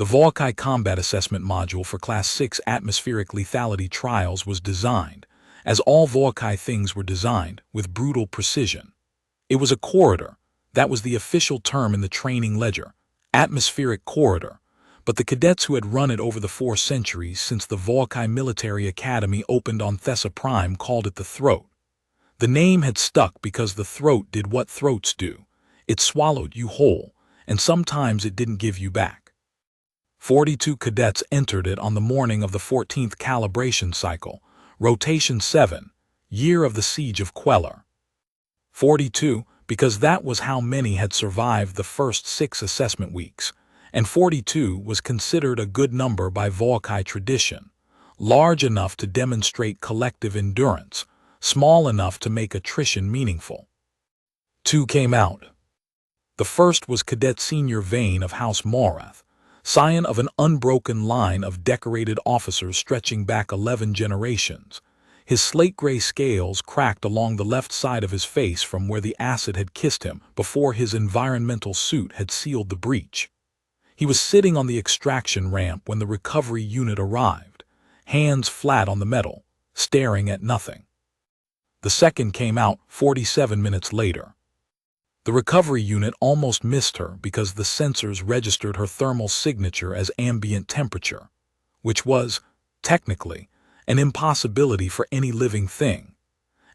The Volkai Combat Assessment Module for Class 6 Atmospheric Lethality Trials was designed, as all Volkai things were designed, with brutal precision. It was a corridor. That was the official term in the training ledger, atmospheric corridor, but the cadets who had run it over the 4 centuries since the Volkai Military Academy opened on Thessa Prime called it the throat. The name had stuck because the throat did what throats do. It swallowed you whole, and sometimes it didn't give you back. 42 cadets entered it on the morning of the 14th calibration cycle, rotation 7, year of the Siege of Queller. 42, because that was how many had survived the first 6 assessment weeks, and 42 was considered a good number by Volkai tradition, large enough to demonstrate collective endurance, small enough to make attrition meaningful. 2 came out. The first was Cadet Senior Vane of House Morath, scion of an unbroken line of decorated officers stretching back 11 generations. His slate-gray scales cracked along the left side of his face from where the acid had kissed him before his environmental suit had sealed the breach. He was sitting on the extraction ramp when the recovery unit arrived, hands flat on the metal, staring at nothing. The second came out 47 minutes later. The recovery unit almost missed her because the sensors registered her thermal signature as ambient temperature, which was, technically, an impossibility for any living thing.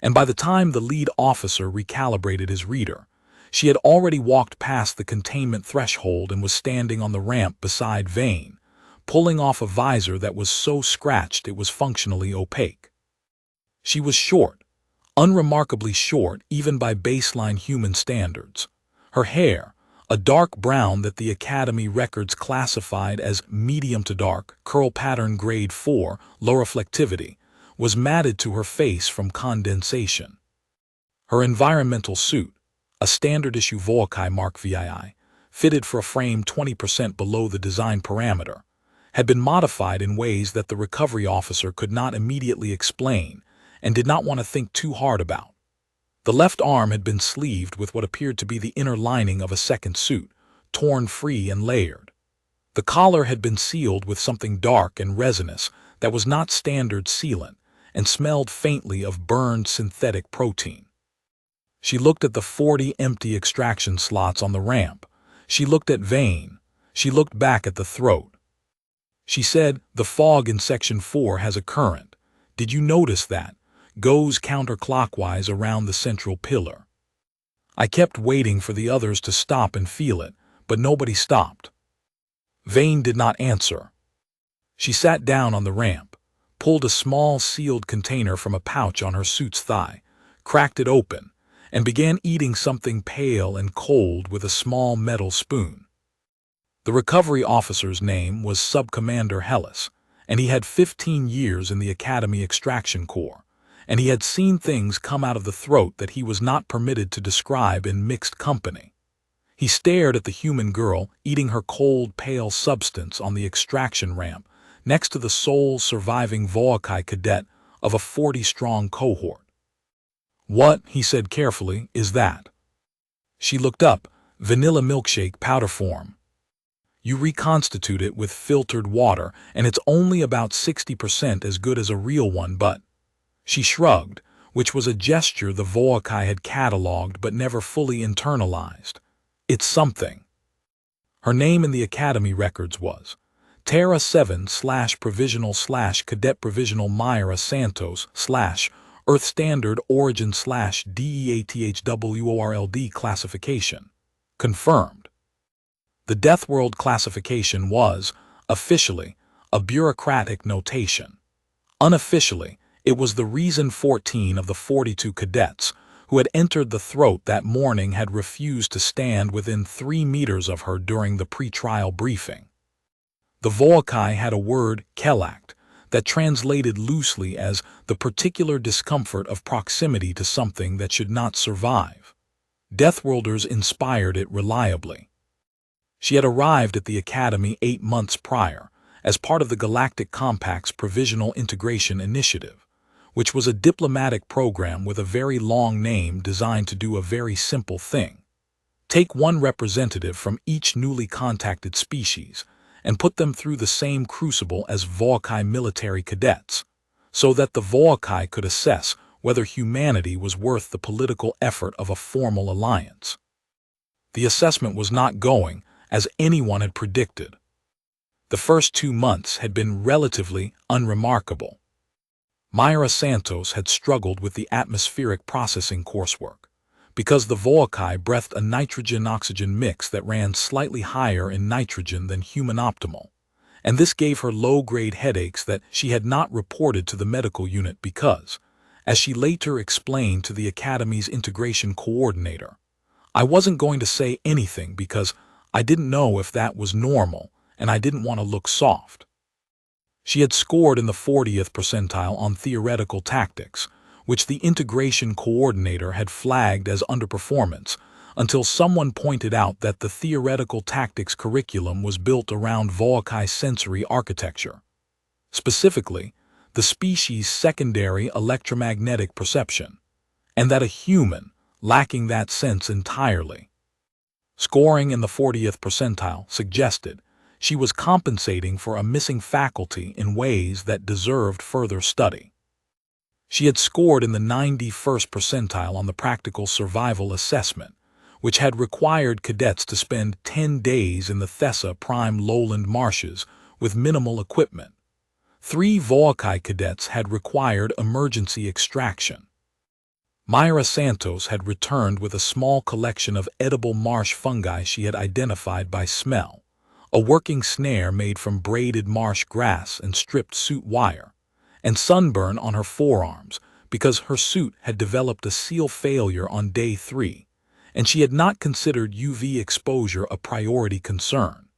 And by the time the lead officer recalibrated his reader, she had already walked past the containment threshold and was standing on the ramp beside Vane, pulling off a visor that was so scratched it was functionally opaque. She was short, unremarkably short even by baseline human standards. Her hair, a dark brown that the Academy records classified as medium to dark, curl pattern grade 4, low reflectivity, was matted to her face from condensation. Her environmental suit, a standard-issue Volkai Mark VII, fitted for a frame 20% below the design parameter, had been modified in ways that the recovery officer could not immediately explain and did not want to think too hard about. The left arm had been sleeved with what appeared to be the inner lining of a second suit, torn free and layered. The collar had been sealed with something dark and resinous that was not standard sealant and smelled faintly of burned synthetic protein. She looked at the 40 empty extraction slots on the ramp. She looked at Vane. She looked back at the throat. She said, "The fog in Section 4 has a current. Did you notice that? Goes counterclockwise around the central pillar." I kept waiting for the others to stop and feel it, but nobody stopped. Vane did not answer. She sat down on the ramp, pulled a small sealed container from a pouch on her suit's thigh, cracked it open, and began eating something pale and cold with a small metal spoon. The recovery officer's name was Subcommander Hellis, and he had 15 years in the Academy Extraction Corps, and he had seen things come out of the throat that he was not permitted to describe in mixed company. He stared at the human girl eating her cold, pale substance on the extraction ramp next to the sole surviving Volkai cadet of a 40-strong cohort. "What," he said carefully, "is that?" She looked up. "Vanilla milkshake powder form. You reconstitute it with filtered water, and it's only about 60% as good as a real one, but—" She shrugged, which was a gesture the Volkai had catalogued but never fully internalized. "It's something." Her name in the Academy records was Terra 7/Provisional/Cadet Provisional Myra Santos/ Earth Standard Origin /DEATHWORLD classification. Confirmed. The Deathworld classification was, officially, a bureaucratic notation. Unofficially, it was the reason 14 of the 42 cadets who had entered the throat that morning had refused to stand within 3 meters of her during the pre-trial briefing. The Volkai had a word, kelakt, that translated loosely as the particular discomfort of proximity to something that should not survive. Deathworlders inspired it reliably. She had arrived at the Academy 8 months prior as part of the Galactic Compact's Provisional Integration Initiative, which was a diplomatic program with a very long name designed to do a very simple thing. Take one representative from each newly contacted species and put them through the same crucible as Vaukai military cadets, so that the Vaukai could assess whether humanity was worth the political effort of a formal alliance. The assessment was not going as anyone had predicted. The first 2 months had been relatively unremarkable. Myra Santos had struggled with the atmospheric processing coursework, because the Vaukai breathed a nitrogen-oxygen mix that ran slightly higher in nitrogen than human optimal, and this gave her low-grade headaches that she had not reported to the medical unit because, as she later explained to the Academy's integration coordinator, I wasn't going to say anything because I didn't know if that was normal and I didn't want to look soft. She had scored in the 40th percentile on theoretical tactics, which the integration coordinator had flagged as underperformance, until someone pointed out that the theoretical tactics curriculum was built around Vaukai sensory architecture. Specifically, the species' secondary electromagnetic perception, and that a human lacking that sense entirely. Scoring in the 40th percentile suggested she was compensating for a missing faculty in ways that deserved further study. She had scored in the 91st percentile on the practical survival assessment, which had required cadets to spend 10 days in the Thessa Prime lowland marshes with minimal equipment. 3 Vaukai cadets had required emergency extraction. Myra Santos had returned with a small collection of edible marsh fungi she had identified by smell, a working snare made from braided marsh grass and stripped suit wire, and sunburn on her forearms because her suit had developed a seal failure on day 3, and she had not considered UV exposure a priority concern.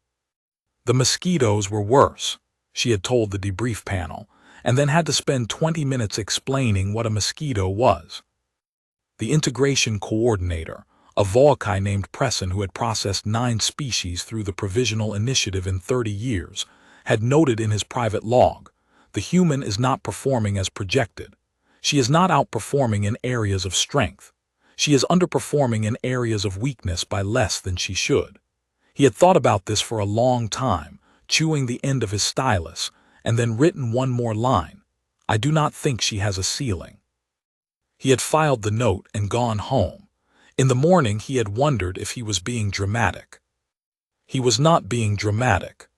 The mosquitoes were worse, she had told the debrief panel, and then had to spend 20 minutes explaining what a mosquito was. The integration coordinator, a Vaukai named Presson who had processed 9 species through the provisional initiative in 30 years, had noted in his private log, the human is not performing as projected. She is not outperforming in areas of strength. She is underperforming in areas of weakness by less than she should. He had thought about this for a long time, chewing the end of his stylus, and then written one more line. I do not think she has a ceiling. He had filed the note and gone home. In the morning he had wondered if he was being dramatic. He was not being dramatic.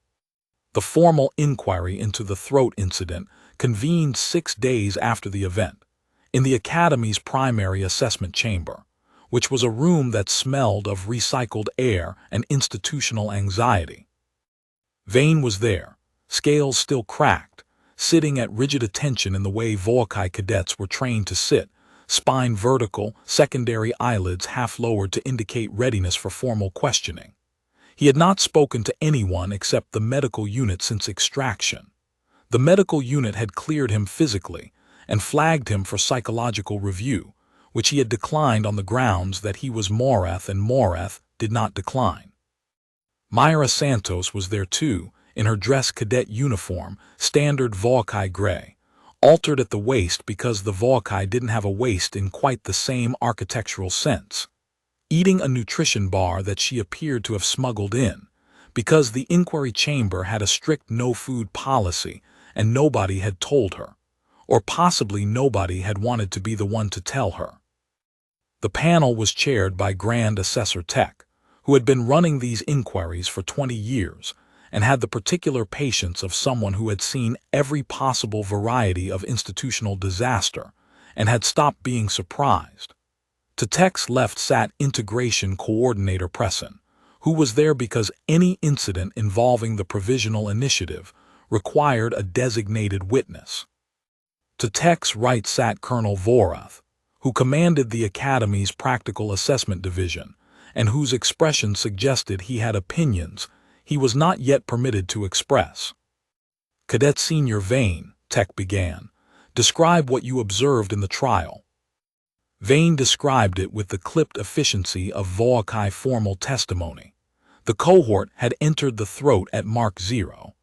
The formal inquiry into the throat incident convened 6 days after the event, in the Academy's primary assessment chamber, which was a room that smelled of recycled air and institutional anxiety. Vane was there, scales still cracked, sitting at rigid attention in the way Vaukai cadets were trained to sit, spine vertical, secondary eyelids half lowered to indicate readiness for formal questioning. He had not spoken to anyone except the medical unit since extraction. The medical unit had cleared him physically and flagged him for psychological review, which he had declined on the grounds that he was Morath and Morath did not decline. Myra Santos was there too, in her dress cadet uniform, standard Vaukai gray, altered at the waist because the Vaukai didn't have a waist in quite the same architectural sense, eating a nutrition bar that she appeared to have smuggled in, because the inquiry chamber had a strict no-food policy and nobody had told her, or possibly nobody had wanted to be the one to tell her. The panel was chaired by Grand Assessor Tech, who had been running these inquiries for 20 years and had the particular patience of someone who had seen every possible variety of institutional disaster and had stopped being surprised. To Tech's left sat Integration Coordinator Presson, who was there because any incident involving the provisional initiative required a designated witness. To Tech's right sat Colonel Vorath, who commanded the Academy's Practical Assessment Division, and whose expression suggested he had opinions he was not yet permitted to express. Cadet Senior Vane, Tech began, describe what you observed in the trial. Vane described it with the clipped efficiency of Vaukai formal testimony. The cohort had entered the throat at Mark 0.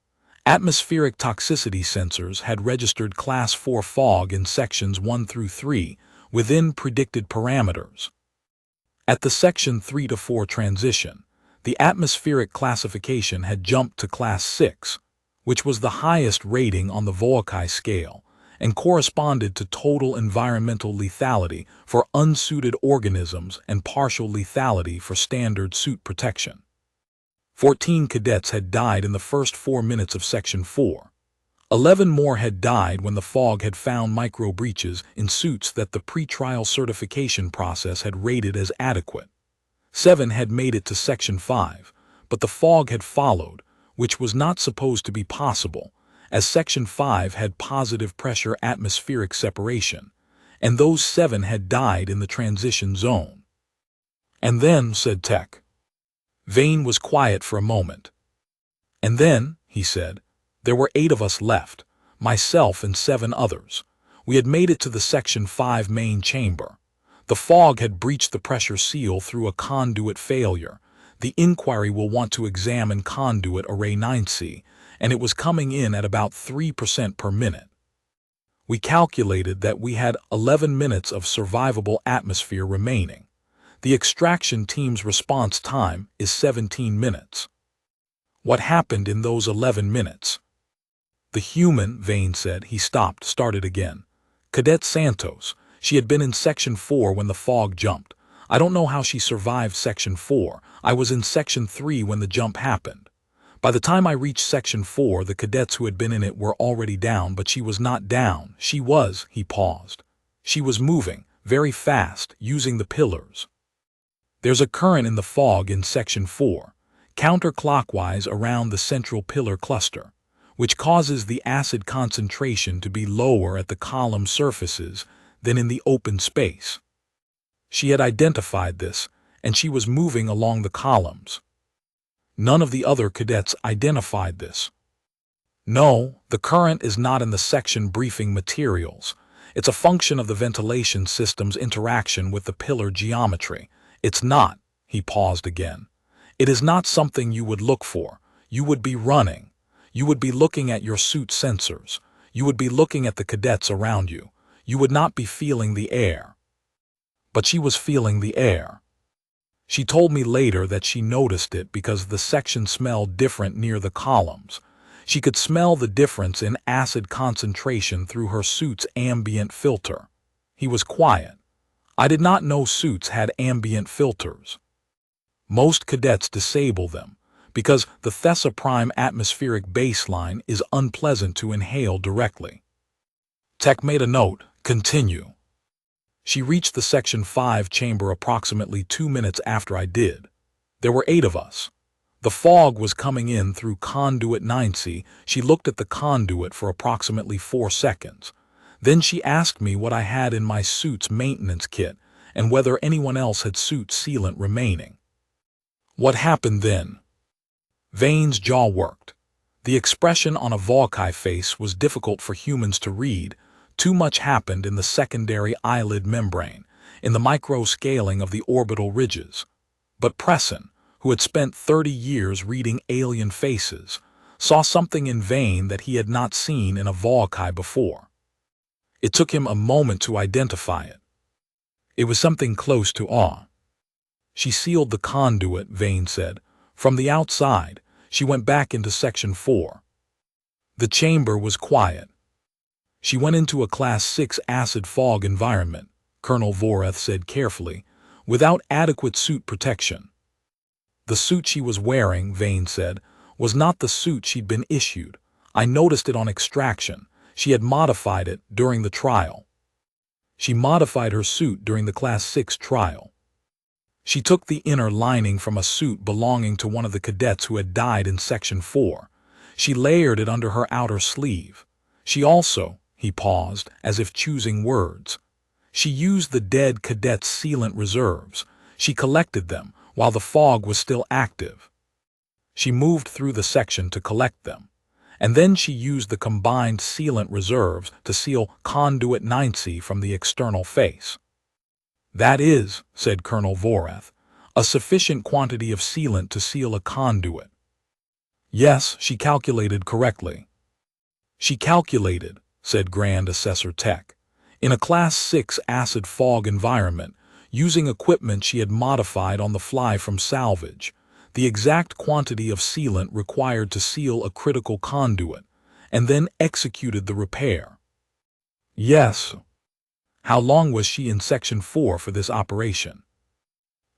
Atmospheric toxicity sensors had registered Class 4 fog in sections 1 through 3 within predicted parameters. At the Section 3 to 4 transition, The atmospheric classification had jumped to Class 6, which was the highest rating on the Volkai scale, and corresponded to total environmental lethality for unsuited organisms and partial lethality for standard suit protection. 14 cadets had died in the first 4 minutes of Section 4. 11 more had died when the fog had found micro-breaches in suits that the pre-trial certification process had rated as adequate. 7 had made it to Section 5, but the fog had followed, which was not supposed to be possible, as Section 5 had positive pressure atmospheric separation, and those 7 had died in the transition zone. "And then," said Tech. Vane was quiet for a moment. "And then," he said, "there were 8 of us left, myself and 7 others. We had made it to the Section 5 main chamber. The fog had breached the pressure seal through a conduit failure. The inquiry will want to examine conduit array 9C, and it was coming in at about 3% per minute. We calculated that we had 11 minutes of survivable atmosphere remaining. The extraction team's response time is 17 minutes. What happened in those 11 minutes? The human," Vane said. He stopped, started again. "Cadet Santos. She had been in Section 4 when the fog jumped. I don't know how she survived Section 4. I was in Section 3 when the jump happened. By the time I reached Section 4, the cadets who had been in it were already down, but she was not down. She was," he paused. "She was moving, very fast, using the pillars. There's a current in the fog in Section 4, counterclockwise around the central pillar cluster, which causes the acid concentration to be lower at the column surfaces than in the open space. She had identified this, and she was moving along the columns. None of the other cadets identified this. No, the current is not in the section briefing materials. It's a function of the ventilation system's interaction with the pillar geometry. It's not," he paused again. "It is not something you would look for. You would be running. You would be looking at your suit sensors. You would be looking at the cadets around you. You would not be feeling the air." But she was feeling the air. She told me later that she noticed it because the section smelled different near the columns. She could smell the difference in acid concentration through her suit's ambient filter. He was quiet. "I did not know suits had ambient filters. Most cadets disable them, because the Thessa Prime atmospheric baseline is unpleasant to inhale directly." Tech made a note. "Continue." "She reached the Section 5 chamber approximately 2 minutes after I did. There were 8 of us. The fog was coming in through conduit 9C. She looked at the conduit for approximately 4 seconds. Then she asked me what I had in my suit's maintenance kit and whether anyone else had suit sealant remaining." "What happened then?" Vane's jaw worked. The expression on a Volkai face was difficult for humans to read. Too much happened in the secondary eyelid membrane, in the micro-scaling of the orbital ridges. But Presson, who had spent 30 years reading alien faces, saw something in Vane that he had not seen in a Volkai before. It took him a moment to identify it. It was something close to awe. "She sealed the conduit," Vane said. "From the outside, she went back into Section 4. The chamber was quiet. She went into a Class 6 acid fog environment," Colonel Voreth said carefully, "without adequate suit protection. The suit she was wearing," Vane said, "was not the suit she'd been issued. I noticed it on extraction. She had modified it during the trial. She modified her suit during the Class 6 trial. She took the inner lining from a suit belonging to one of the cadets who had died in Section 4. She layered it under her outer sleeve. She also," he paused, as if choosing words, "she used the dead cadet's sealant reserves. She collected them while the fog was still active. She moved through the section to collect them. And then she used the combined sealant reserves to seal conduit 9C from the external face." "That is," said Colonel Voreth, "a sufficient quantity of sealant to seal a conduit." "Yes, she calculated correctly." "She calculated," said Grand Assessor Tech, "in a Class 6 acid fog environment, using equipment she had modified on the fly from salvage. the exact quantity of sealant required to seal a critical conduit, and then executed the repair. Yes. How long was she in Section 4 for this operation?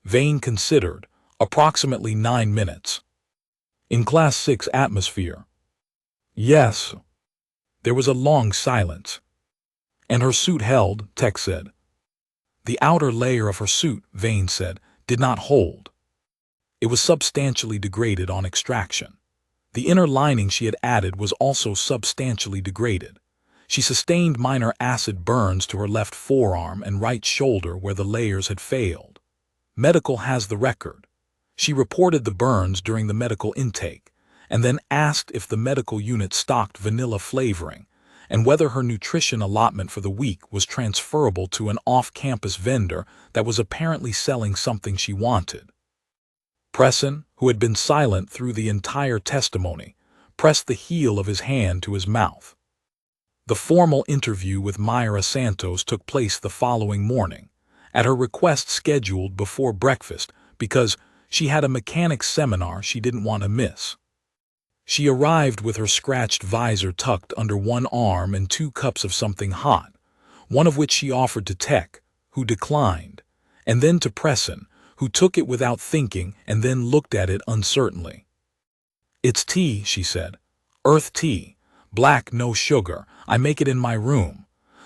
Vane considered. Approximately 9 minutes. In Class 6 atmosphere? Yes. There was a long silence. And her suit held, Tech said. The outer layer of her suit, Vane said, did not hold. It was substantially degraded on extraction. The inner lining she had added was also substantially degraded. She sustained minor acid burns to her left forearm and right shoulder where the layers had failed. Medical has the record. She reported the burns during the medical intake, and then asked if the medical unit stocked vanilla flavoring, and whether her nutrition allotment for the week was transferable to an off-campus vendor that was apparently selling something she wanted. Presson, who had been silent through the entire testimony, pressed the heel of his hand to his mouth. The formal interview with Myra Santos took place the following morning, at her request scheduled before breakfast because she had a mechanics seminar she didn't want to miss. She arrived with her scratched visor tucked under one arm and 2 cups of something hot, one of which she offered to Tech, who declined, and then to Presson, who took it without thinking and then looked at it uncertainly. "It's tea," she said. "Earth tea. Black, no sugar. I make it in my room.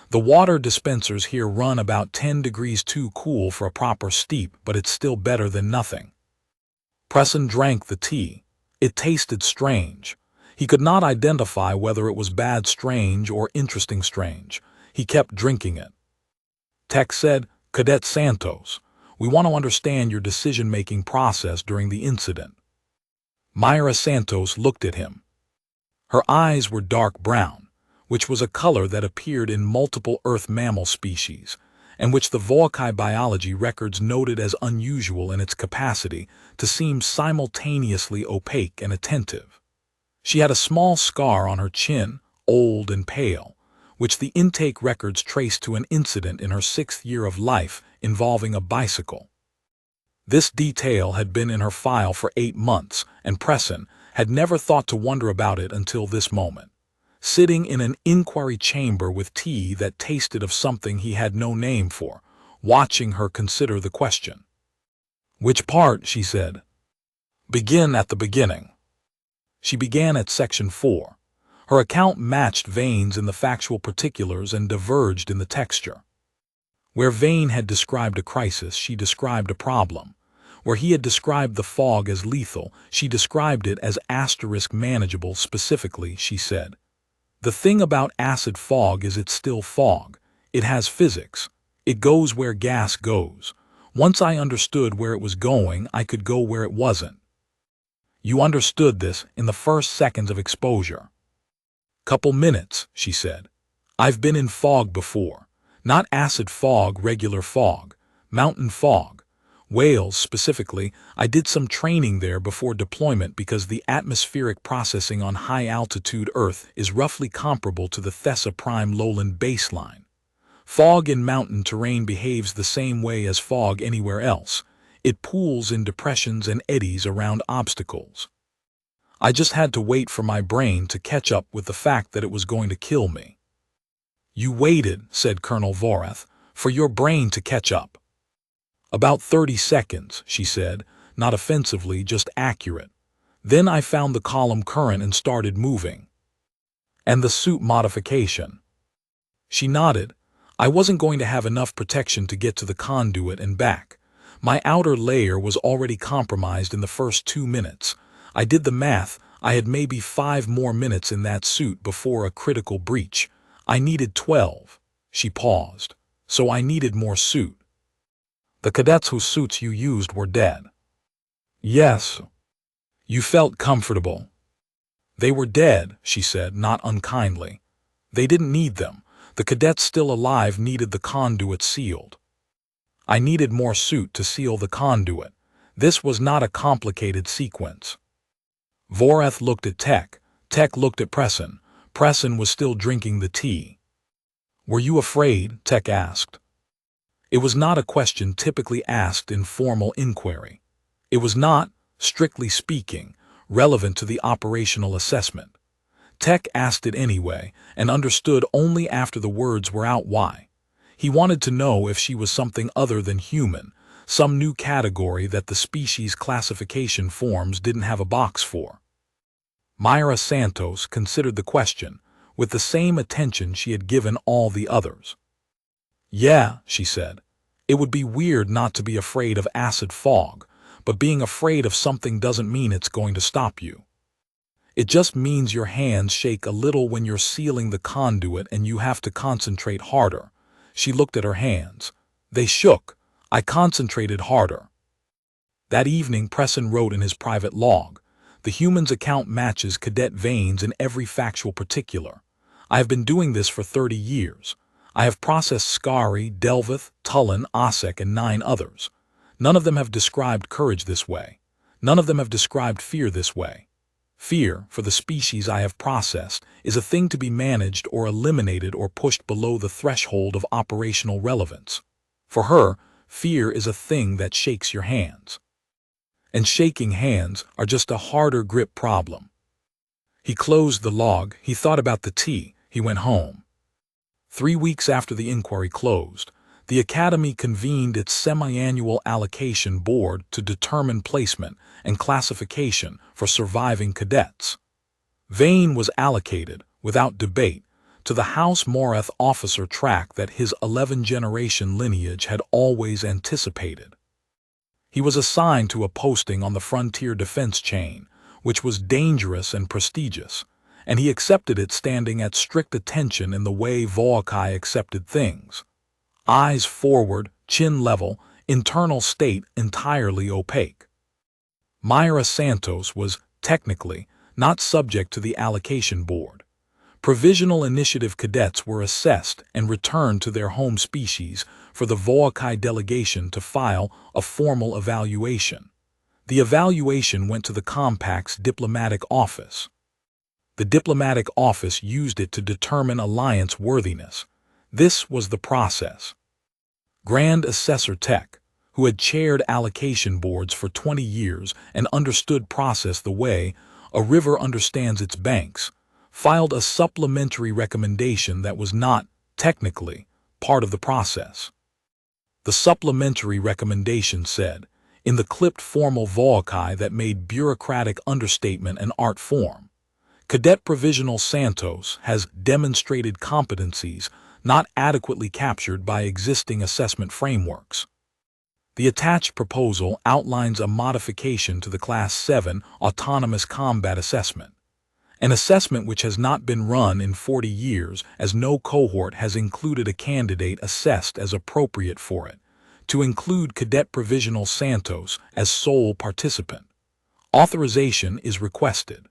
The water dispensers here run about 10 degrees too cool for a proper steep, but it's still better than nothing." Presson drank the tea. It tasted strange. He could not identify whether it was bad strange or interesting strange. He kept drinking it. Tech said, "Cadet Santos, we want to understand your decision-making process during the incident." Myra Santos looked at him. Her eyes were dark brown, which was a color that appeared in multiple Earth mammal species, and which the Volcae biology records noted as unusual in its capacity to seem simultaneously opaque and attentive. She had a small scar on her chin, old and pale, which the intake records traced to an incident in her 6th year of life involving a bicycle. This detail had been in her file for 8 months, and Presson had never thought to wonder about it until this moment. Sitting in an inquiry chamber with tea that tasted of something he had no name for, watching her consider the question. "Which part?" she said. "Begin at the beginning." She began at Section 4. Her account matched Vane's in the factual particulars and diverged in the texture. Where Vane had described a crisis, she described a problem. Where he had described the fog as lethal, she described it as * manageable. Specifically, she said, "The thing about acid fog is it's still fog. It has physics. It goes where gas goes. Once I understood where it was going, I could go where it wasn't." "You understood this in the first seconds of exposure." "Couple minutes," she said. "I've been in fog before. Not acid fog, regular fog. Mountain fog. Wales, specifically. I did some training there before deployment because the atmospheric processing on high-altitude Earth is roughly comparable to the Thessa Prime lowland baseline. Fog in mountain terrain behaves the same way as fog anywhere else. It pools in depressions and eddies around obstacles. I just had to wait for my brain to catch up with the fact that it was going to kill me." "You waited," said Colonel Vorath, "for your brain to catch up." "About 30 seconds, she said, not offensively, just accurate. Then I found the column current and started moving." "And the suit modification?" She nodded. "I wasn't going to have enough protection to get to the conduit and back. My outer layer was already compromised in the first 2 minutes. I did the math. I had maybe 5 more minutes in that suit before a critical breach. I needed 12. She paused. "So I needed more suit." "The cadets whose suits you used were dead." "Yes." "You felt comfortable." "They were dead," she said, not unkindly. "They didn't need them. The cadets still alive needed the conduit sealed." "I needed more suit to seal the conduit. This was not a complicated sequence." Vorath looked at Tech. Tech looked at Presson. Presson was still drinking the tea. "Were you afraid?" Tech asked. It was not a question typically asked in formal inquiry. "It was not," strictly speaking, relevant to the operational assessment. Tech asked it anyway, and understood only after the words were out why. He wanted to know if she was something other than human, some new category that the species classification forms didn't have a box for. Myra Santos considered the question, with the same attention she had given all the others. "Yeah," she said. "It would be weird not to be afraid of acid fog, but being afraid of something doesn't mean it's going to stop you. It just means your hands shake a little when you're sealing the conduit and you have to concentrate harder." She looked at her hands. They shook. "I concentrated harder." That evening, Presson wrote in his private log, "The human's account matches Cadet Vane's in every factual particular. I have been doing this for 30 years. I have processed Skari, Delveth, Tullen, Osek, and 9 others. None of them have described courage this way. None of them have described fear this way. Fear, for the species I have processed, is a thing to be managed or eliminated or pushed below the threshold of operational relevance. For her, fear is a thing that shakes your hands. And shaking hands are just a harder grip problem." He closed the log, he thought about the tea, he went home. 3 weeks after the inquiry closed, the Academy convened its semi-annual allocation board to determine placement and classification for surviving cadets. Vane was allocated, without debate, to the House Morath officer track that his 11-generation lineage had always anticipated. He was assigned to a posting on the frontier defense chain, which was dangerous and prestigious, and he accepted it standing at strict attention in the way Voakai accepted things. Eyes forward, chin level, internal state entirely opaque. Myra Santos was, technically, not subject to the allocation board. Provisional initiative cadets were assessed and returned to their home species for the Voakai delegation to file a formal evaluation. The evaluation went to the Compact's diplomatic office. The diplomatic office used it to determine alliance worthiness. This was the process. Grand Assessor Tech, who had chaired allocation boards for 20 years and understood process the way a river understands its banks, filed a supplementary recommendation that was not, technically, part of the process. The supplementary recommendation said, in the clipped formal Voakai that made bureaucratic understatement an art form, Cadet Provisional Santos has demonstrated competencies not adequately captured by existing assessment frameworks. The attached proposal outlines a modification to the Class 7 Autonomous Combat Assessment, an assessment which has not been run in 40 years as no cohort has included a candidate assessed as appropriate for it, to include Cadet Provisional Santos as sole participant. Authorization is requested.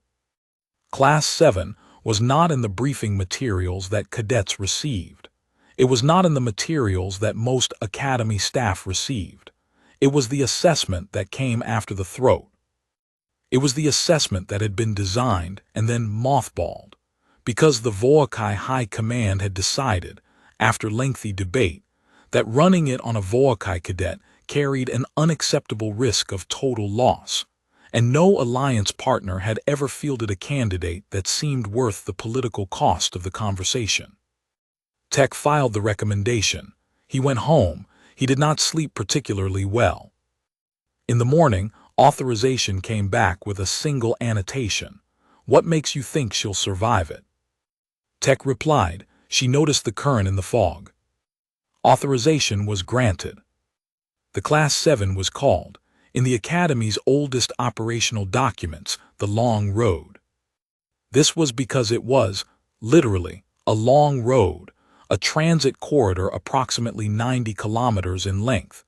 Class 7 was not in the briefing materials that cadets received. It was not in the materials that most Academy staff received. It was the assessment that came after the throat. It was the assessment that had been designed and then mothballed, because the Voakai High Command had decided, after lengthy debate, that running it on a Voakai cadet carried an unacceptable risk of total loss, and no alliance partner had ever fielded a candidate that seemed worth the political cost of the conversation. Tech filed the recommendation. He went home. He did not sleep particularly well. In the morning, authorization came back with a single annotation. "What makes you think she'll survive it?" Tech replied, "She noticed the current in the fog." Authorization was granted. The Class 7 was called, in the Academy's oldest operational documents, the Long Road. This was because it was, literally, a long road, a transit corridor approximately 90 kilometers in length,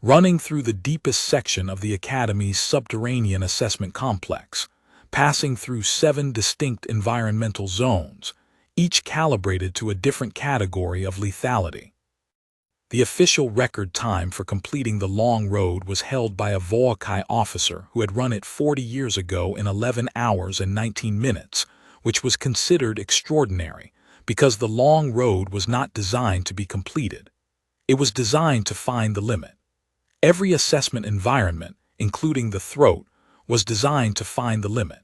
running through the deepest section of the Academy's subterranean assessment complex, passing through 7 distinct environmental zones, each calibrated to a different category of lethality. The official record time for completing the long road was held by a Voakai officer who had run it 40 years ago in 11 hours and 19 minutes, which was considered extraordinary because the long road was not designed to be completed. It was designed to find the limit. Every assessment environment, including the throat, was designed to find the limit.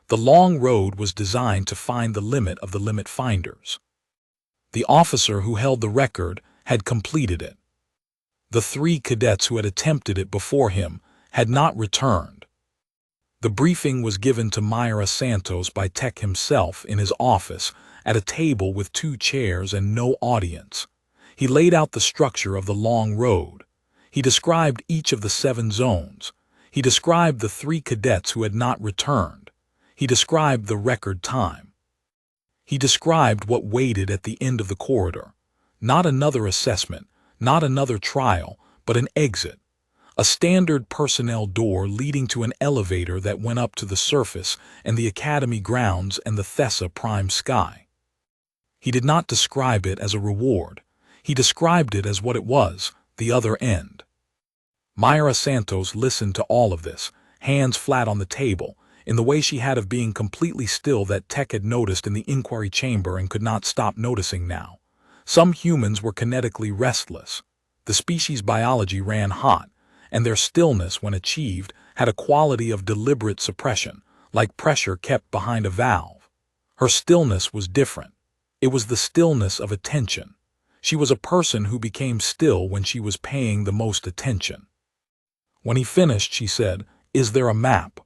The long road was designed to find the limit of the limit finders. The officer who held the record had completed it. The 3 cadets who had attempted it before him had not returned. The briefing was given to Myra Santos by Tech himself in his office at a table with 2 chairs and no audience. He laid out the structure of the long road. He described each of the 7 zones. He described the 3 cadets who had not returned. He described the record time. He described what waited at the end of the corridor. Not another assessment, not another trial, but an exit. A standard personnel door leading to an elevator that went up to the surface and the academy grounds and the Thessa prime sky. He did not describe it as a reward. He described it as what it was, the other end. Myra Santos listened to all of this, hands flat on the table, in the way she had of being completely still that Tech had noticed in the inquiry chamber and could not stop noticing now. Some humans were kinetically restless. The species biology ran hot, and their stillness, when achieved, had a quality of deliberate suppression, like pressure kept behind a valve. Her stillness was different. It was the stillness of attention. She was a person who became still when she was paying the most attention. When he finished, she said, "Is there a map?"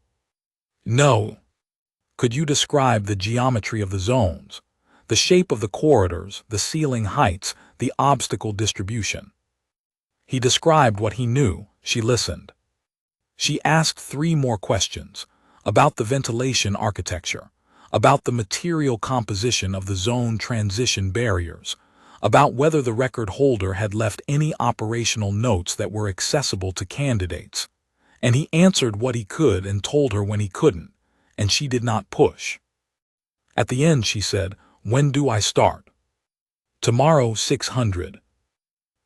"No." "Could you describe the geometry of the zones, the shape of the corridors, the ceiling heights, the obstacle distribution?" He described what he knew. She listened. She asked 3 more questions, about the ventilation architecture, about the material composition of the zone transition barriers, about whether the record holder had left any operational notes that were accessible to candidates. And he answered what he could and told her when he couldn't, and she did not push. At the end, she said, "When do I start?" "Tomorrow, 600.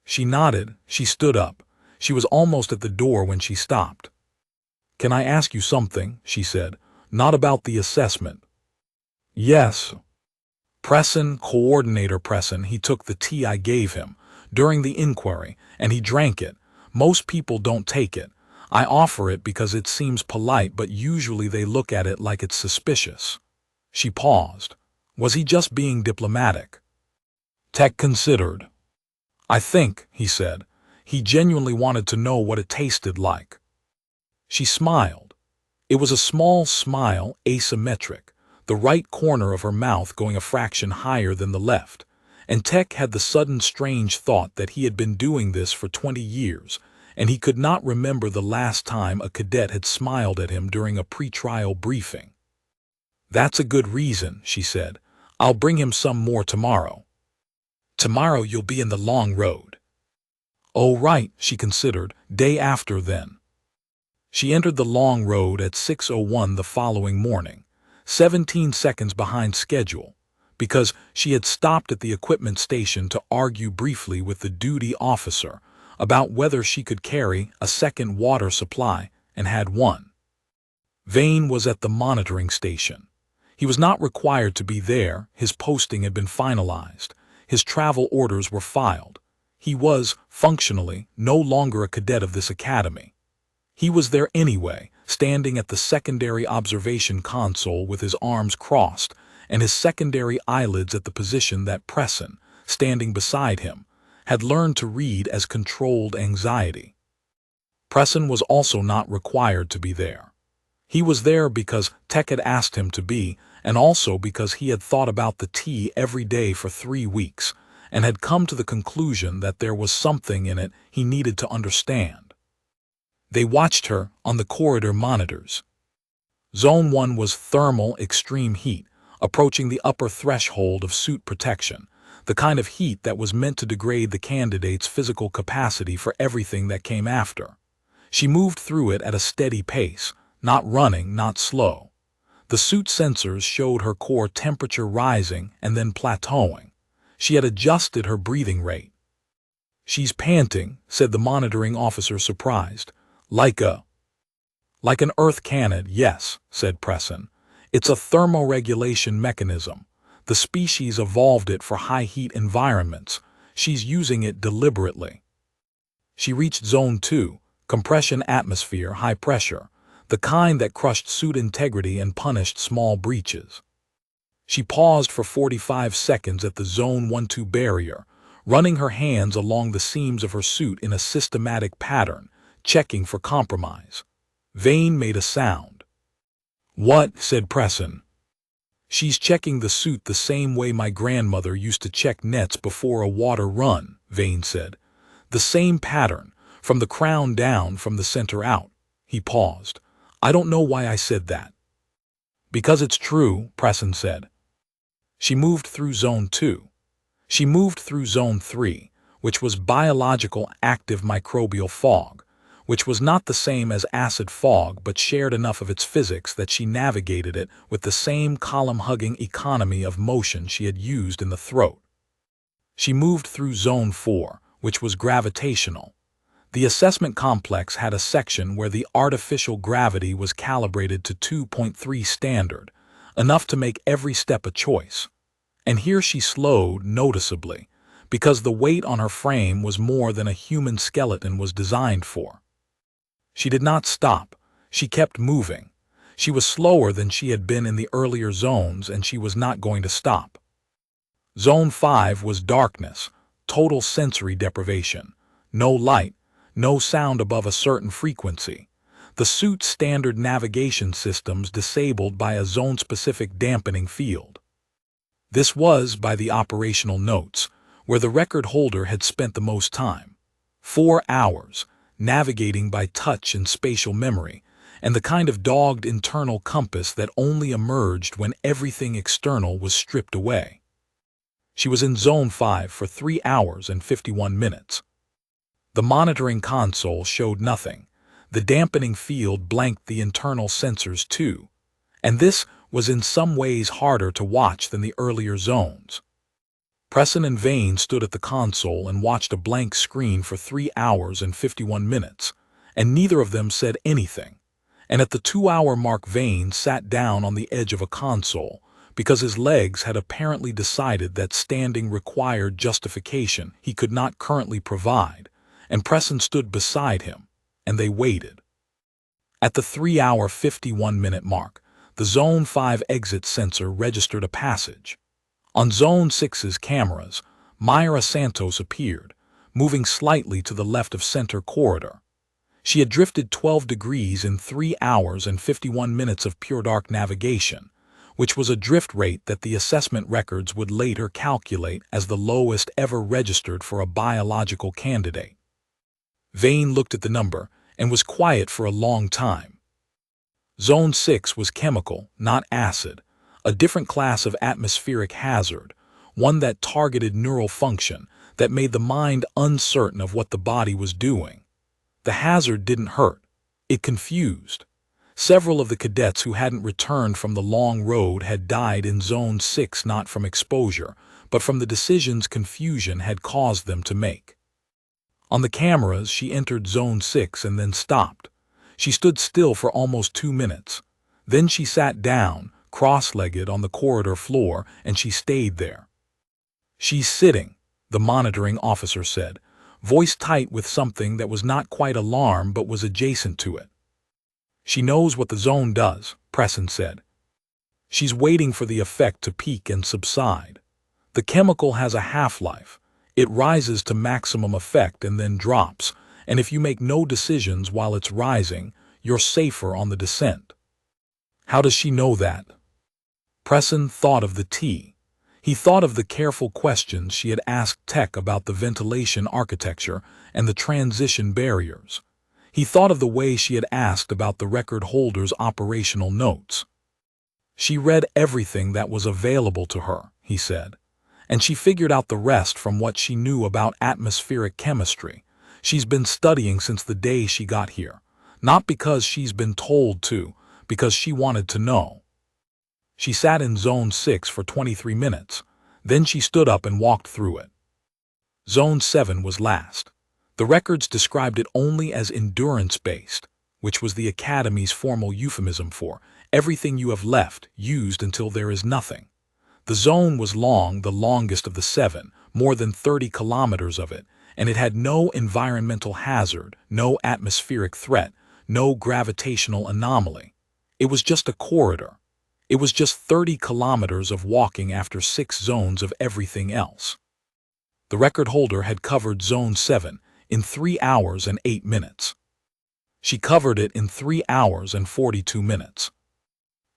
She nodded. She stood up. She was almost at the door when she stopped. "Can I ask you something?" she said. "Not about the assessment." "Yes." Presson, coordinator Presson, he took the tea I gave him during the inquiry, and he drank it. Most people don't take it. I offer it because it seems polite, but usually they look at it like it's suspicious. She paused. Was he just being diplomatic? Tech considered. "I think," he said, "he genuinely wanted to know what it tasted like." She smiled. It was a small smile, asymmetric, the right corner of her mouth going a fraction higher than the left, and Tech had the sudden strange thought that he had been doing this for 20 years, and he could not remember the last time a cadet had smiled at him during a pre-trial briefing. "That's a good reason," she said. "I'll bring him some more tomorrow." "Tomorrow you'll be in the long road." "Oh, right," she considered. "Day after, then." She entered the long road at 6:01 the following morning, 17 seconds behind schedule, because she had stopped at the equipment station to argue briefly with the duty officer about whether she could carry a second water supply, and had one. Vane was at the monitoring station. He was not required to be there. His posting had been finalized. His travel orders were filed. He was, functionally, no longer a cadet of this academy. He was there anyway, standing at the secondary observation console with his arms crossed and his secondary eyelids at the position that Presson, standing beside him, had learned to read as controlled anxiety. Presson was also not required to be there. He was there because Tech had asked him to be, and also because he had thought about the tea every day for 3 weeks, and had come to the conclusion that there was something in it he needed to understand. They watched her on the corridor monitors. Zone 1 was thermal extreme heat, approaching the upper threshold of suit protection, the kind of heat that was meant to degrade the candidate's physical capacity for everything that came after. She moved through it at a steady pace, not running, not slow. The suit sensors showed her core temperature rising and then plateauing. She had adjusted her breathing rate. "She's panting," said the monitoring officer, surprised. Like an earth cannon, yes," said Presson. "It's a thermoregulation mechanism. The species evolved it for high-heat environments. She's using it deliberately." She reached Zone 2, compression atmosphere, high pressure. the kind that crushed suit integrity and punished small breaches. She paused for 45 seconds at the Zone 1-2 barrier, running her hands along the seams of her suit in a systematic pattern, checking for compromise. Vane made a sound. "What?" said Presson. "She's checking the suit the same way my grandmother used to check nets before a water run," Vane said. "The same pattern, from the crown down, from the center out." He paused. "I don't know why I said that." "Because it's true," Presson said. She moved through Zone 2. She moved through Zone 3, which was biological active microbial fog, which was not the same as acid fog but shared enough of its physics that she navigated it with the same column-hugging economy of motion she had used in the throat. She moved through Zone 4, which was gravitational. The assessment complex had a section where the artificial gravity was calibrated to 2.3 standard, enough to make every step a choice. And here she slowed noticeably, because the weight on her frame was more than a human skeleton was designed for. She did not stop. She kept moving. She was slower than she had been in the earlier zones, and she was not going to stop. Zone 5 was darkness, total sensory deprivation. No light, no sound above a certain frequency. The suit's standard navigation systems disabled by a zone-specific dampening field. This was, by the operational notes, where the record holder had spent the most time. 4 hours, navigating by touch and spatial memory, and the kind of dogged internal compass that only emerged when everything external was stripped away. She was in Zone 5 for 3 hours and 51 minutes. The monitoring console showed nothing. The dampening field blanked the internal sensors too, and this was in some ways harder to watch than the earlier zones. Presson and Vane stood at the console and watched a blank screen for 3 hours and 51 minutes, and neither of them said anything. And at the 2-hour mark, Vane sat down on the edge of a console, because his legs had apparently decided that standing required justification he could not currently provide, and Presson stood beside him, and they waited. At the 3-hour 51-minute mark, the Zone 5 exit sensor registered a passage. On Zone 6's cameras, Myra Santos appeared, moving slightly to the left of center corridor. She had drifted 12 degrees in 3 hours and 51 minutes of pure dark navigation, which was a drift rate that the assessment records would later calculate as the lowest ever registered for a biological candidate. Vane looked at the number and was quiet for a long time. Zone 6 was chemical, not acid, a different class of atmospheric hazard, one that targeted neural function, that made the mind uncertain of what the body was doing. The hazard didn't hurt. It confused. Several of the cadets who hadn't returned from the long road had died in Zone 6 not from exposure, but from the decisions confusion had caused them to make. On the cameras, she entered Zone 6 and then stopped. She stood still for almost 2 minutes. Then she sat down, cross-legged on the corridor floor, and she stayed there. "She's sitting," the monitoring officer said, voice tight with something that was not quite alarm but was adjacent to it. "She knows what the zone does," Presson said. "She's waiting for the effect to peak and subside. The chemical has a half-life. It rises to maximum effect and then drops, and if you make no decisions while it's rising, you're safer on the descent." "How does she know that?" Presson thought of the tea. He thought of the careful questions she had asked Tech about the ventilation architecture and the transition barriers. He thought of the way she had asked about the record holder's operational notes. "She read everything that was available to her," he said, "and she figured out the rest from what she knew about atmospheric chemistry. She's been studying since the day she got here, not because she's been told to, because she wanted to know." She sat in Zone 6 for 23 minutes. Then she stood up and walked through it. Zone 7 was last. The records described it only as endurance-based, which was the Academy's formal euphemism for everything you have left, used until there is nothing. The zone was long, the longest of the 7, more than 30 kilometers of it, and it had no environmental hazard, no atmospheric threat, no gravitational anomaly. It was just a corridor. It was just 30 kilometers of walking after 6 zones of everything else. The record holder had covered Zone 7 in 3 hours and 8 minutes. She covered it in 3 hours and 42 minutes.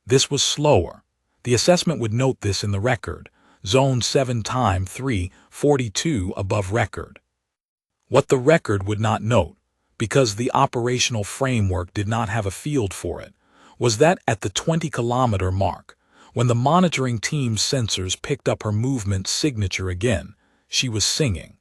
This was slower. The assessment would note this in the record. Zone 7 time 3:42 above record. What the record would not note, because the operational framework did not have a field for it, was that at the 20-kilometer mark, when the monitoring team's sensors picked up her movement signature again, she was singing.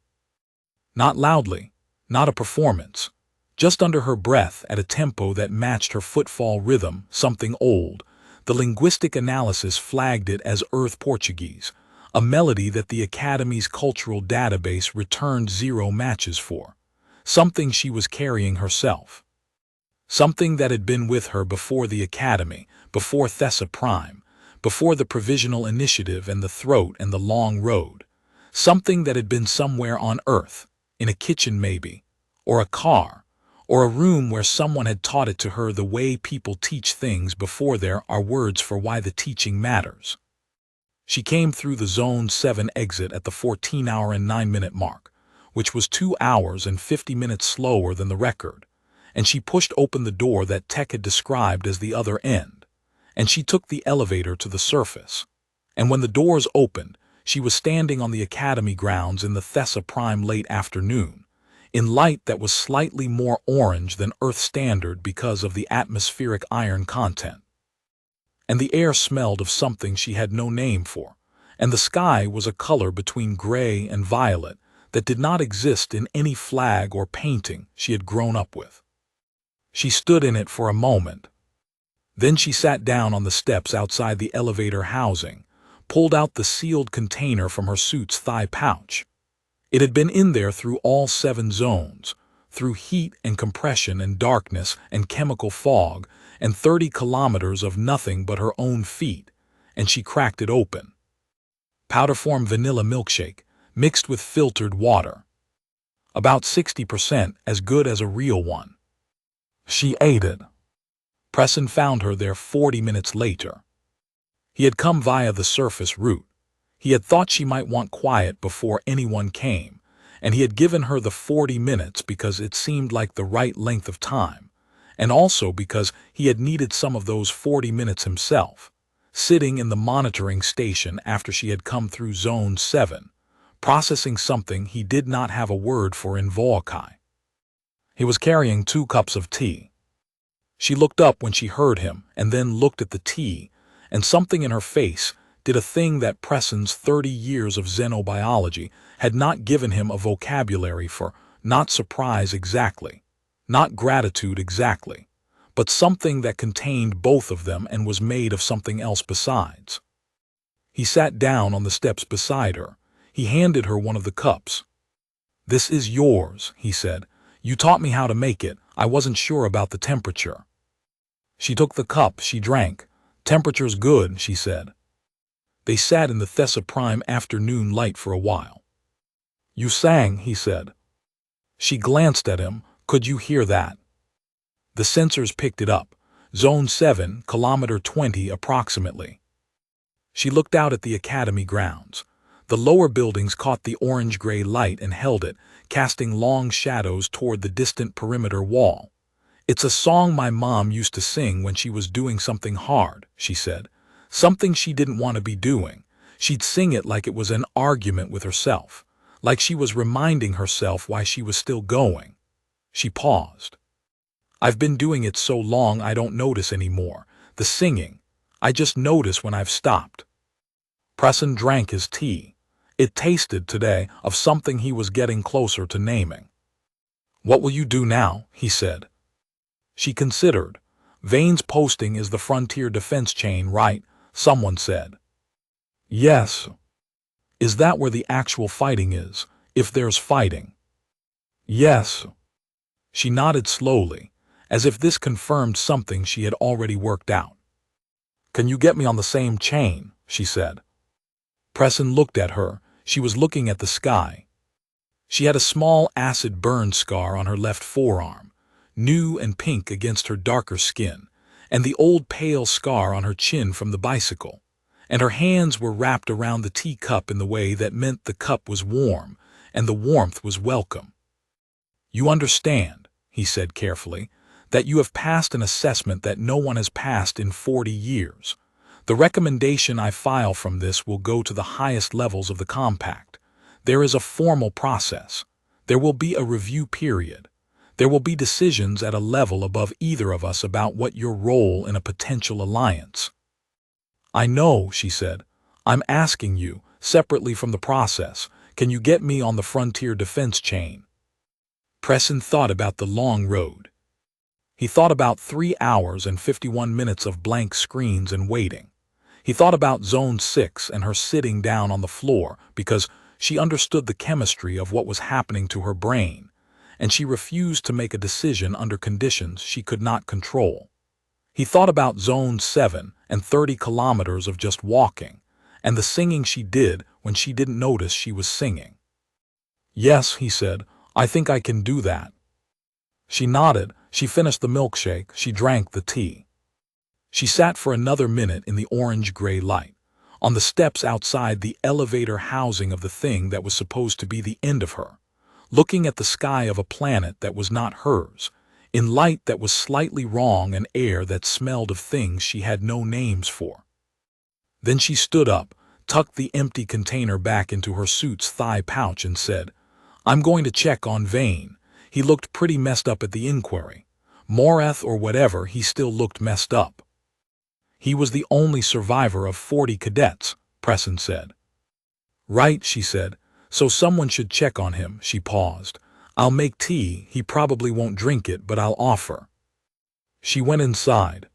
Not loudly, not a performance, just under her breath at a tempo that matched her footfall rhythm, something old. The linguistic analysis flagged it as Earth Portuguese, a melody that the Academy's cultural database returned 0 matches for, something she was carrying herself. Something that had been with her before the Academy, before Thessa Prime, before the Provisional Initiative and the Throat and the Long Road. Something that had been somewhere on Earth, in a kitchen maybe, or a car, or a room where someone had taught it to her the way people teach things before there are words for why the teaching matters. She came through the Zone 7 exit at the 14-hour and 9-minute mark, which was 2 hours and 50 minutes slower than the record, and she pushed open the door that Tech had described as the other end, and she took the elevator to the surface. And when the doors opened, she was standing on the Academy grounds in the Thessa Prime late afternoon, in light that was slightly more orange than Earth standard because of the atmospheric iron content. And the air smelled of something she had no name for, and the sky was a color between gray and violet that did not exist in any flag or painting she had grown up with. She stood in it for a moment. Then she sat down on the steps outside the elevator housing, pulled out the sealed container from her suit's thigh pouch. It had been in there through all 7 zones, through heat and compression and darkness and chemical fog and 30 kilometers of nothing but her own feet, and she cracked it open. Powder-form vanilla milkshake, mixed with filtered water. About 60% as good as a real one. She ate it. Preston found her there 40 minutes later. He had come via the surface route. He had thought she might want quiet before anyone came, and he had given her the 40 minutes because it seemed like the right length of time, and also because he had needed some of those 40 minutes himself, sitting in the monitoring station after she had come through Zone 7, processing something he did not have a word for in Volkai. He was carrying 2 cups of tea. She looked up when she heard him and then looked at the tea, and something in her face did a thing that Preston's 30 years of xenobiology had not given him a vocabulary for, not surprise exactly, not gratitude exactly, but something that contained both of them and was made of something else besides. He sat down on the steps beside her. He handed her one of the cups. "This is yours," he said. "You taught me how to make it. I wasn't sure about the temperature." She took the cup, she drank. "Temperature's good," she said. They sat in the Thessa Prime afternoon light for a while. "You sang," he said. She glanced at him. "Could you hear that?" The sensors picked it up. Zone 7, kilometer 20 approximately. She looked out at the Academy grounds. The lower buildings caught the orange-gray light and held it, casting long shadows toward the distant perimeter wall. "It's a song my mom used to sing when she was doing something hard," she said. "Something she didn't want to be doing. She'd sing it like it was an argument with herself, like she was reminding herself why she was still going." She paused. "I've been doing it so long I don't notice anymore. The singing. I just notice when I've stopped." Preston drank his tea. It tasted, today, of something he was getting closer to naming. "What will you do now?" he said. She considered. "Vane's posting is the frontier defense chain, right?" someone said. "Yes." "Is that where the actual fighting is, if there's fighting?" "Yes." She nodded slowly, as if this confirmed something she had already worked out. "Can you get me on the same chain?" she said. Preston looked at her. She was looking at the sky. She had a small acid burn scar on her left forearm. new and pink against her darker skin, and the old pale scar on her chin from the bicycle. And her hands were wrapped around the teacup in the way that meant the cup was warm, and the warmth was welcome. "You understand," he said carefully, "that you have passed an assessment that no one has passed in 40 years. The recommendation I file from this will go to the highest levels of the compact. There is a formal process. There will be a review period. There will be decisions at a level above either of us about what your role in a potential alliance." "I know," she said. "I'm asking you, separately from the process, can you get me on the frontier defense chain?" Preston thought about the long road. He thought about 3 hours and 51 minutes of blank screens and waiting. He thought about Zone 6 and her sitting down on the floor because she understood the chemistry of what was happening to her brain, and she refused to make a decision under conditions she could not control. He thought about Zone 7 and 30 kilometers of just walking, and the singing she did when she didn't notice she was singing. "Yes," he said, "I think I can do that." She nodded. She finished the milkshake. She drank the tea. She sat for another minute in the orange-gray light, on the steps outside the elevator housing of the thing that was supposed to be the end of her, looking at the sky of a planet that was not hers, in light that was slightly wrong and air that smelled of things she had no names for. Then she stood up, tucked the empty container back into her suit's thigh pouch and said, "I'm going to check on Vane. He looked pretty messed up at the inquiry. Morath or whatever, he still looked messed up." "He was the only survivor of 40 cadets," Preston said. "Right," she said. "So someone should check on him." She paused. "I'll make tea. He probably won't drink it, but I'll offer." She went inside.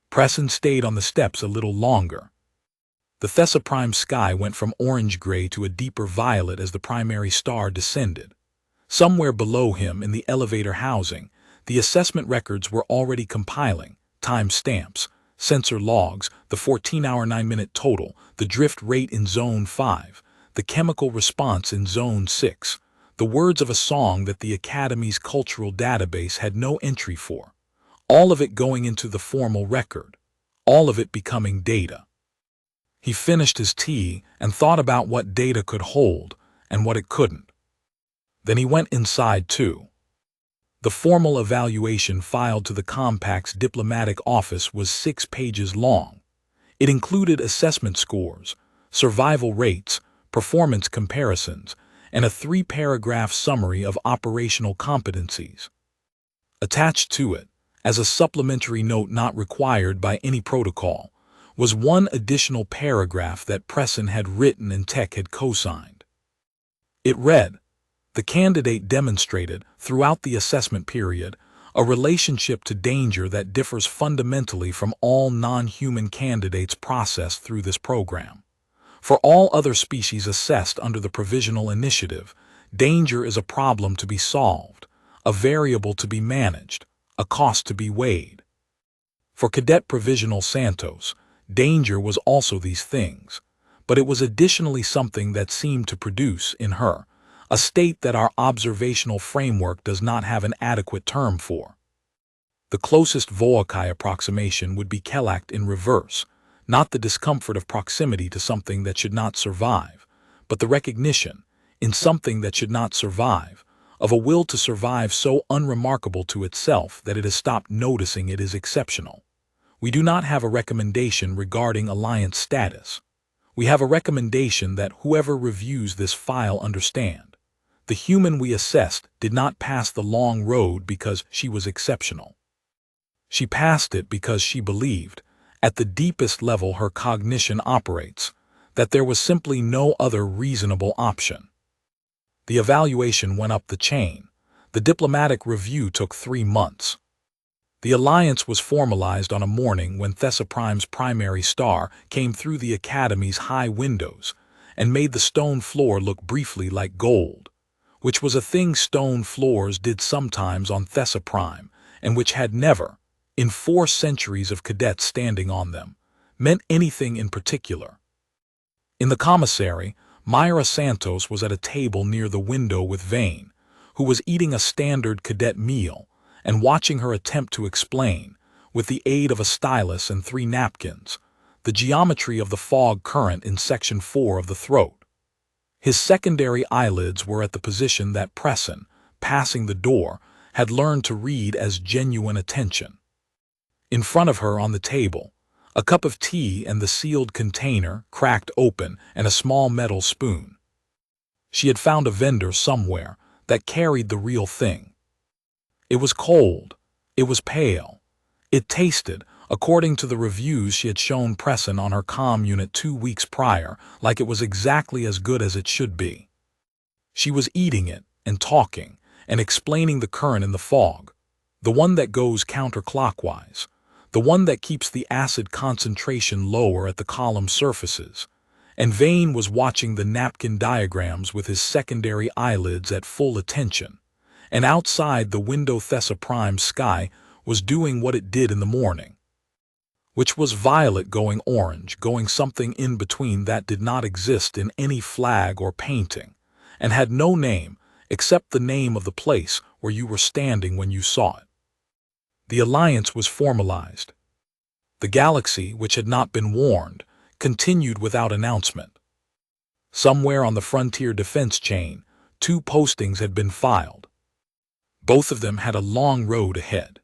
Preston stayed on the steps a little longer. The Thesaprime sky went from orange-gray to a deeper violet as the primary star descended. Somewhere below him in the elevator housing, the assessment records were already compiling, time stamps, sensor logs, the 14-hour 9-minute total, the drift rate in Zone 5, the chemical response in Zone 6, the words of a song that the Academy's cultural database had no entry for. All of it going into the formal record. All of it becoming data. He finished his tea and thought about what data could hold and what it couldn't. Then he went inside too. The formal evaluation filed to the Compact's diplomatic office was 6 pages long. It included assessment scores, survival rates, performance comparisons, and a 3-paragraph summary of operational competencies. Attached to it, as a supplementary note not required by any protocol, was one additional paragraph that Preston had written and Tech had co-signed. It read, "The candidate demonstrated, throughout the assessment period, a relationship to danger that differs fundamentally from all non-human candidates processed through this program. For all other species assessed under the Provisional Initiative, danger is a problem to be solved, a variable to be managed, a cost to be weighed. For Cadet Provisional Santos, danger was also these things, but it was additionally something that seemed to produce, in her, a state that our observational framework does not have an adequate term for. The closest Voakai approximation would be Kelakt in reverse, not the discomfort of proximity to something that should not survive, but the recognition, in something that should not survive, of a will to survive so unremarkable to itself that it has stopped noticing it is exceptional. We do not have a recommendation regarding alliance status. We have a recommendation that whoever reviews this file understand. The human we assessed did not pass the long road because she was exceptional. She passed it because she believed, at the deepest level her cognition operates, that there was simply no other reasonable option. The evaluation went up the chain. The diplomatic review took 3 months. The alliance was formalized on a morning when Thesaprime's primary star came through the Academy's high windows and made the stone floor look briefly like gold, which was a thing stone floors did sometimes on Thesaprime and which had never, in 4 centuries of cadets standing on them, meant anything in particular. In the commissary, Myra Santos was at a table near the window with Vane, who was eating a standard cadet meal, and watching her attempt to explain, with the aid of a stylus and 3 napkins, the geometry of the fog current in section 4 of the throat. His secondary eyelids were at the position that Preston, passing the door, had learned to read as genuine attention. In front of her on the table, a cup of tea and the sealed container, cracked open, and a small metal spoon. She had found a vendor somewhere that carried the real thing. It was cold. It was pale. It tasted, according to the reviews she had shown Preston on her comm unit 2 weeks prior, like it was exactly as good as it should be. She was eating it and talking and explaining the current in the fog, the one that goes counterclockwise, the one that keeps the acid concentration lower at the column surfaces, and Vane was watching the napkin diagrams with his secondary eyelids at full attention, and outside the window Thessa Prime sky was doing what it did in the morning, which was violet going orange, going something in between that did not exist in any flag or painting, and had no name except the name of the place where you were standing when you saw it. The alliance was formalized. The galaxy, which had not been warned, continued without announcement. Somewhere on the frontier defense chain, 2 postings had been filed. Both of them had a long road ahead.